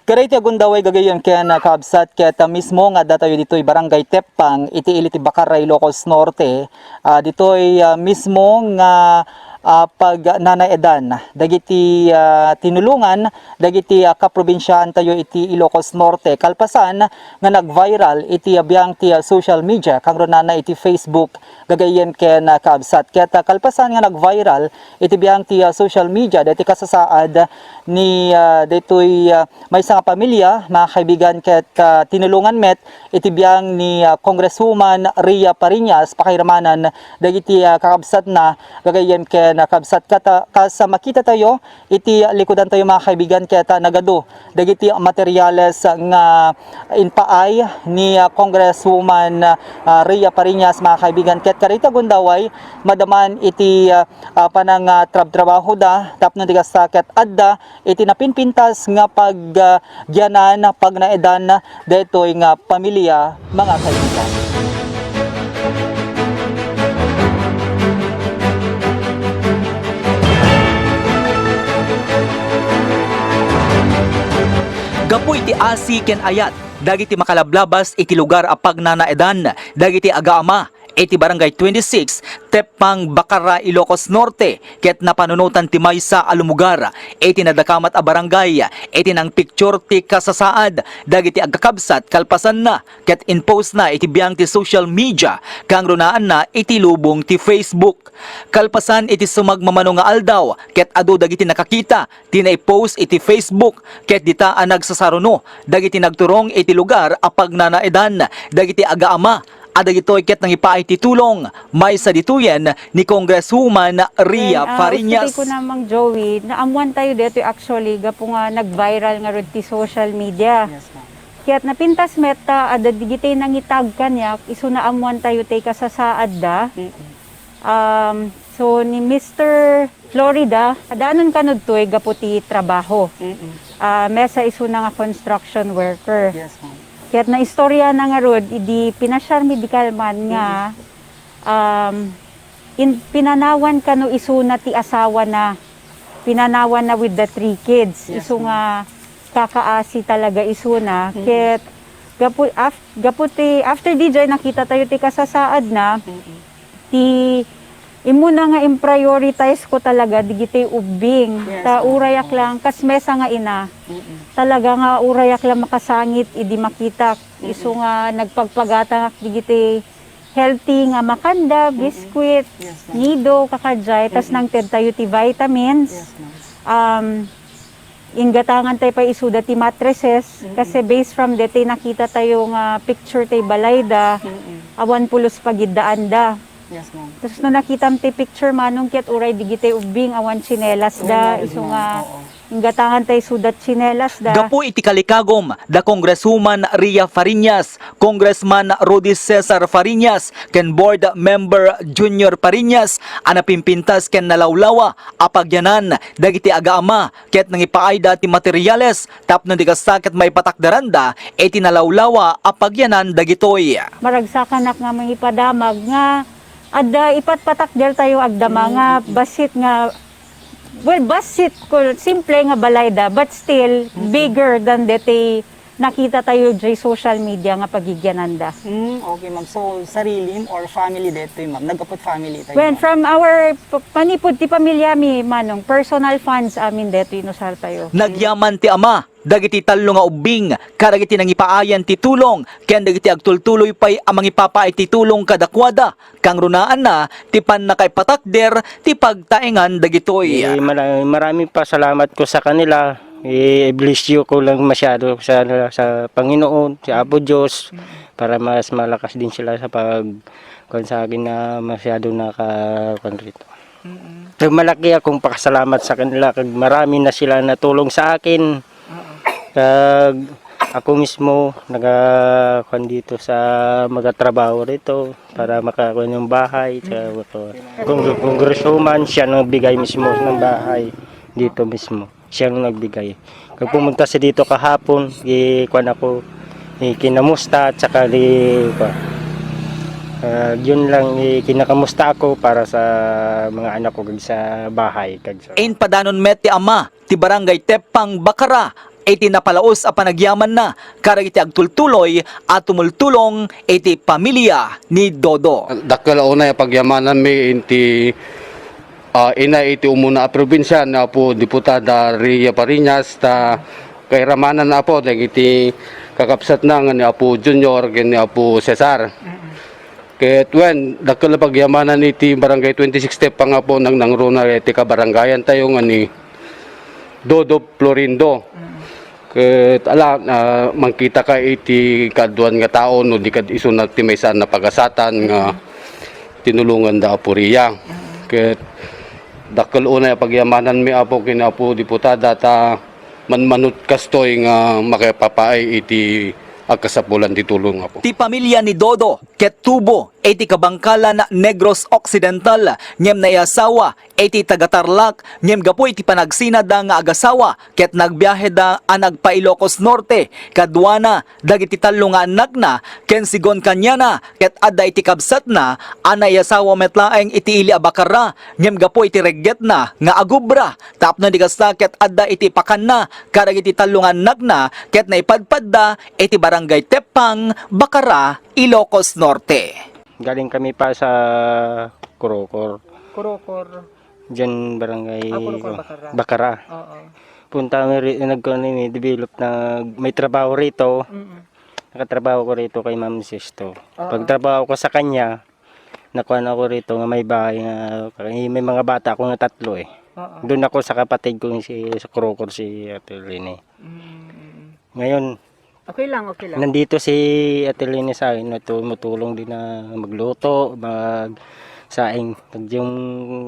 Karay ti agundaway gagayon kaya nakabsat kaya mismo nga datayo dito'y barangay Tepang iti ili ti Bakaray, Ilocos Norte. Dito'y mismo nga pag nanaedan dagiti tinulungan dagiti kaprobinsyahan tayo iti Ilocos Norte kalpasan nga nag-viral iti abiyang ti social media kang runana iti Facebook gagayen ken kabsat ket kalpasan nga nag-viral iti biyang ti social media dati kasasaad ni daytoy may nga pamilya mga kaibigan ket tinulungan met iti biyang ni Congresswoman Rhea Fariñas pakiramanan dagiti kakabsat na gagayen ken nakabsat kasa makita tayo iti likodan tayo mga kaibigan kaya nagado dagiti materyales nga inpaay ni Congresswoman Rhea Fariñas mga kaibigan kaya karita gundaway madaman iti panang trabaho da tapno ti kasaket adda iti napinpintas nga pagyanan pag naedan daytoy nga pamilya mga kaibigan. Gapu iti asi ken ayat dagiti makalablabas iti lugar a pagnanaedan dagiti agaama iti barangay 26 Tepang Bakara, Ilocos Norte ket napanunutan ti maysa a lumugar iti nadakamat a barangay iti nang picture ti kasasaad dagiti agkakabsat kalpasan na ket in-post na iti biyang ti social media kang runaan na iti lubong ti Facebook kalpasan iti sumagmamano nga aldaw ket adu dagiti nakakita ti na-post iti Facebook ket dita nagsasaruno dagiti nagturong iti lugar a pagnanaedan dagiti agaama adagitoy ket nang ipaay ti tulong may sa dituyen ni Congresswoman Rhea Fariñas. Ko namang Joey, naamuan tayo dito actually gapo nga nag-viral nga rod ti social media. Yes, ma'am. Kaya't napintas meta ada digitay nang itag kanyak isu naamuan tayo tay kasasaad da. So ni Mr. Florida, adaanon kanod toy gapo ti trabaho. Mesa isu na nga construction worker. Yes, ma'am. Kaya't na istorya na nga rod, idi pinasyar medical man nga, pinanawan ka no isu na ti asawa na, pinanawan na with the 3 kids. Yes, Isu nga kakaasi talaga isu na. Kaya't after DJ nakita tayo ti kasasaad na, ti imo na nga imprioritize ko talaga digiti ubing ta urayak lang kas mesa nga ina talaga nga urayak lang makasangit idi makita isu nga nagpagpagata digiti healthy nga makanda biskwit nido kakadjay tas nang ted tayo ti vitamins inggatangan tayo pa isuda ti mattresses kasi based from dete nakita tayo nga picture tay balayda awan pulos pagiddaan da. Yes, ma'am. Tapos na nakita ti picture manong ket uray digite ubing awan tsinelas da isu nga inggatangan tay sudat tsinelas da. Gapu iti kalikagom da Congresswoman Rhea Fariñas, Congressman Rudy Cesar Fariñas, ken Board Member Junior Fariñas ana pimpintas ken nalawlawa apagyanan dagiti agaama ket nangipaayda ti materyales tapno di kasaket may patakdaranda iti nalawlawa apagyanan dagitoy. Maragsakanak nga mangipadamag nga adda ipatpatak del tayo agdama nga basit nga basit ko simple nga balayda but still bigger than dete nakita tayo sa social media nga pagigyananda. Okay, ma'am. So, sarili or family dito, ma'am? Nagkapot family tayo? When from our panipod ti pamilya mi manong personal funds amin dito inusar tayo. Nagyaman ti ama dagiti tallo nga ubing kadagiti nangipaayan ti tulong ken dagiti agtultuloy pay amang ipapaay ti tulong kadakwada kang runaan na ti nakay patakder ti pagtaengan dagitoy. Marami pa salamat ko sa kanila. I-bless you ko lang masyado sa Panginoon, sa Apo Diyos para mas malakas din sila sa sa akin na masyado nakakontrito. Malaki akong pakasalamat sa kanila kag marami na sila natulong sa akin. Kag ako mismo nagakuan dito sa magatrabaho rito para makakuha ng bahay sa Congresswoman siya nagbigay mismo ng bahay dito mismo. Siya nang nagbigay. Kag pumunta sa dito kahapon, kuan ako kinamusta at saka yun lang kinakamusta ako para sa mga anak ko sa bahay kag sa. Ain padanon met ti ama ti barangay Tepang Bakara iti napalaos a panagyaman na karag iti agtultuloy at tumultulong iti pamilya ni Dodo. Dakkel una pagyamanan mi inti ina iti umuna a probinsya na po diputada Ria Parinas ta kay ramanan na po iti kakapsat na nga ni Apo Junior ken ni Apo Cesar. Ket wen dakkel pagyamanan iti barangay 26 step pa nga po nang nangruna iti kabarangayan tayo nga ni Dodo Florindo. Ket ala mangkita ka iti kaduan nga tao no di kad isu nagtimaysan na pagasatan nga tinulungan da Apo Ria. Ket dakkel una pagyamanan mi Apo ken Apo diputada ta manmanut kastoy nga makapapaay iti agkasapulan ti tulong Apo. Ti pamilya ni Dodo ket tubo iti kabangkala na Negros Occidental ngem na iasawa iti tagatarlak ngem gapo iti panagsinad da nga agasawa ket nagbiyahe da anag pa Ilocos Norte kadwana dagiti tallo nga anak na ken sigon kanya na ket adda iti kabsat na ana iasawa metlaeng iti ili abakara ngem gapo iti regget na nga agubra tapno di kasta ket adda iti pakan na karag iti tallo nga anak na ket naipadpad da iti barangay Tepang, Bakara, Ilocos Norte. Galing kami pa sa Kurokor. Kurokor. Diyan barangay Kurokor, Bakara. Bakara. Oo. Punta kami develop na may trabaho rito. Nakatrabaho ko rito kay Ma'am Sisto. Pagtrabaho ko sa kanya, nakuha ako rito nga may bahay nga may mga bata ako nga 3 eh. Doon ako sa kapatid ko sa Kurokor si Ate Rene. Ngayon, Okay lang. nandito si Ate Lene sa akin na tumutulong din na magluto, saing yung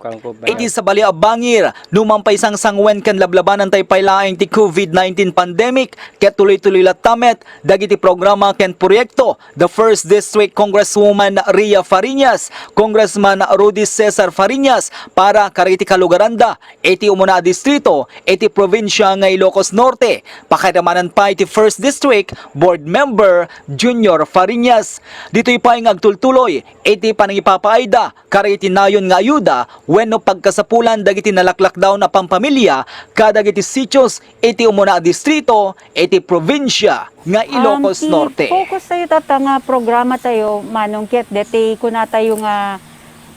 kangko ba. Iti sa Balia Bangir, numampay sang sangwen kan lablabanan tay paylaeng ti COVID-19 pandemic, ket tuloy-tuloy latamet, dagiti programa ken proyekto, the First District Congresswoman Ria Fariñas, Congressman Rudy Cesar Fariñas, para kariti kalugaranda, iti umuna distrito, iti probinsya nga Ilocos Norte, pakadamanan pa iti First District, Board Member Junior Fariñas. Dito'y pa ang agtultuloy, iti panangipapaayda, kariti nayon nga ayuda wenno pagkasapulan dagiti nalaklak daw na pampamilya kadagiti sitios iti umuna a distrito iti probinsya nga Ilocos Norte. Focus tayo nga programa tayo manong ket deti kuna tayo nga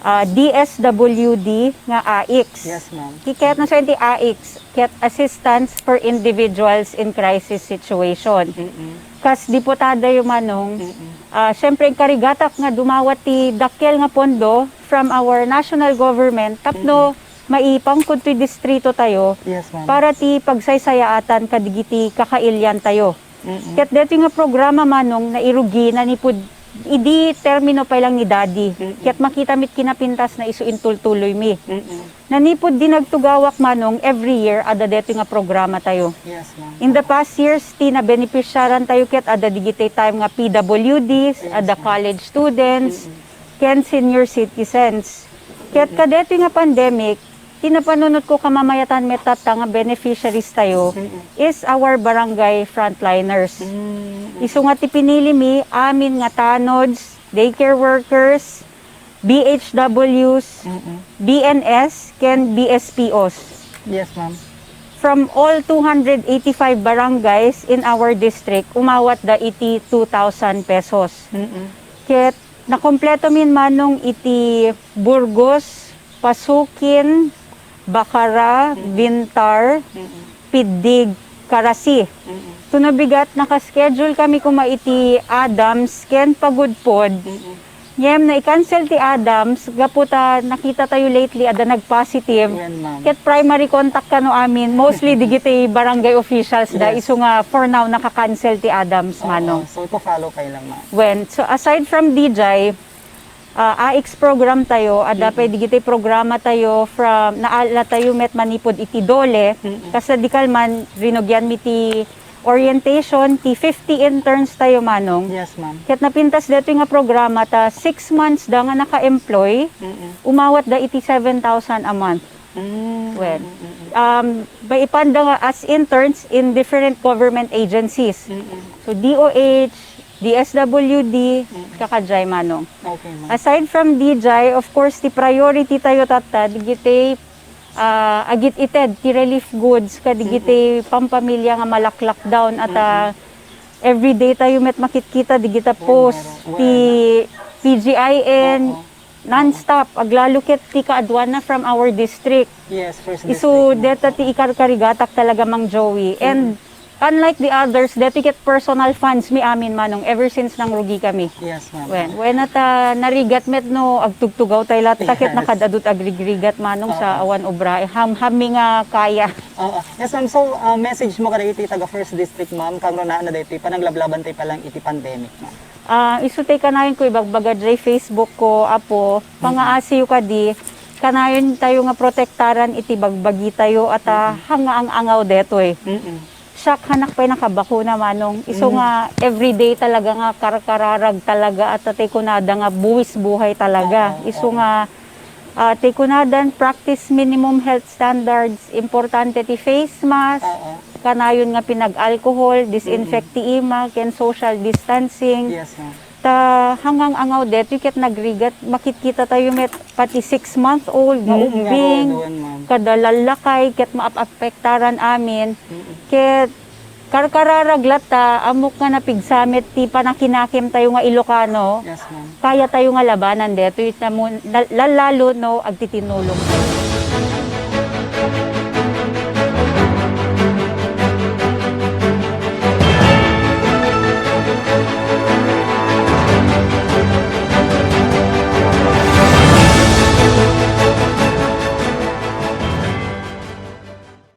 DSWD nga AIX. Yes, ma'am. Kiket na sa iti AIX, ket Assistance for Individuals in Crisis Situation. Kas diputada yung manong, syempre karigatak nga dumawat ti dakkel nga pondo from our national government tapno maipangkod ti distrito tayo Yes, ma'am. para ti pagsaysayaatan kadigiti kakailyan tayo. Ket dito nga programa manong na irugi na ni pud idi termino pa lang ni daddy. Ket makita mit kinapintas na isu intultuloy mi. Nanipod din nagtugawak manong every year ada dito nga programa tayo. Yes, ma'am. In the past years, ti na beneficiaran tayo ket ada digitay time nga PWDs, ada college students, ken senior citizens. Ket kadeto nga pandemic, tinapanunod ko kamamayatan metat nga beneficiaries tayo is our barangay frontliners. Isu nga ti pinili mi, amin nga tanods, daycare workers, BHWs, BNS, ken BSPOs. Yes, ma'am. From all 285 barangays in our district, umawat da iti 2,000 pesos. Ket nakompleto min manong iti Burgos, Pasukin, Bakara, Bintar, Pidig, Karasi. Tunabigat nakaschedule kami kuma iti Adams, ken Pagudpod. Ngem na i-cancel ti Adams, gaputa nakita tayo lately ada nag-positive. Yan, ma'am. Ket primary contact kano amin, mostly digiti barangay officials da Yes. isu nga for now naka-cancel ti Adams manong. So, ipo-follow kayo lang, ma'am. So aside from DJ, AX program tayo, ada pa digiti programa tayo from naala tayo met manipod iti dole, kasadikal man rinogyan mi ti orientation, ti 50 interns tayo manong. Yes, ma'am. Ket napintas dito nga programa ta 6 months da nga naka-employ, umawat da iti 7,000 a month. Well, baipanda nga as interns in different government agencies. So DOH, DSWD, kakadjay manong. Okay, ma'am. Aside from DJI, of course, the priority tayo tata, digiti agit ited ti relief goods kadigiti pampamilya nga malak down at everyday tayo met makikita digita post ti PGIN non-stop aglaluket ti kaadwana from our district. Yes, first Isu district. deta ti ikarkarigatak talaga Mang Joey. And unlike the others, deti ket personal funds mi amin manong ever since nang rugi kami. Yes, ma'am. When at narigat met no agtugtugaw tay latakit Yes. nakadadut agrigrigat manong sa awan obra hami nga kaya. Oo. Yes, ma'am. So, message mo kada iti taga first district, ma'am, kang na dito, pananglablaban tayo palang iti pandemic, ma'am. Isutay kanayon ko ibagbaga dray Facebook ko apo pangaasiyo kadi kanayon tayo nga protektaran iti bagbagi tayo at hanga ang angaw detoy. Siya hanak pa nakabakuna manong iso nga everyday talaga nga karkararag talaga at tay kunada nga buwis buhay talaga. Iso nga tay kunadan practice minimum health standards, importante ti face mask, kanayon nga pinag-alcohol, disinfect ti ima, ken social distancing. Yes, ma'am. Ta hanggang angaw dito ket nagrigat makikita tayo met pati 6-month-old nga ubing Nga doon, ma'am. kadalalakay ket maapektaran amin ket karkararaglat ta amok nga napigsamit ti panakinakim tayo nga Ilocano Yes, ma'am. kaya tayo nga labanan dito lalo no agtitinulong tayo.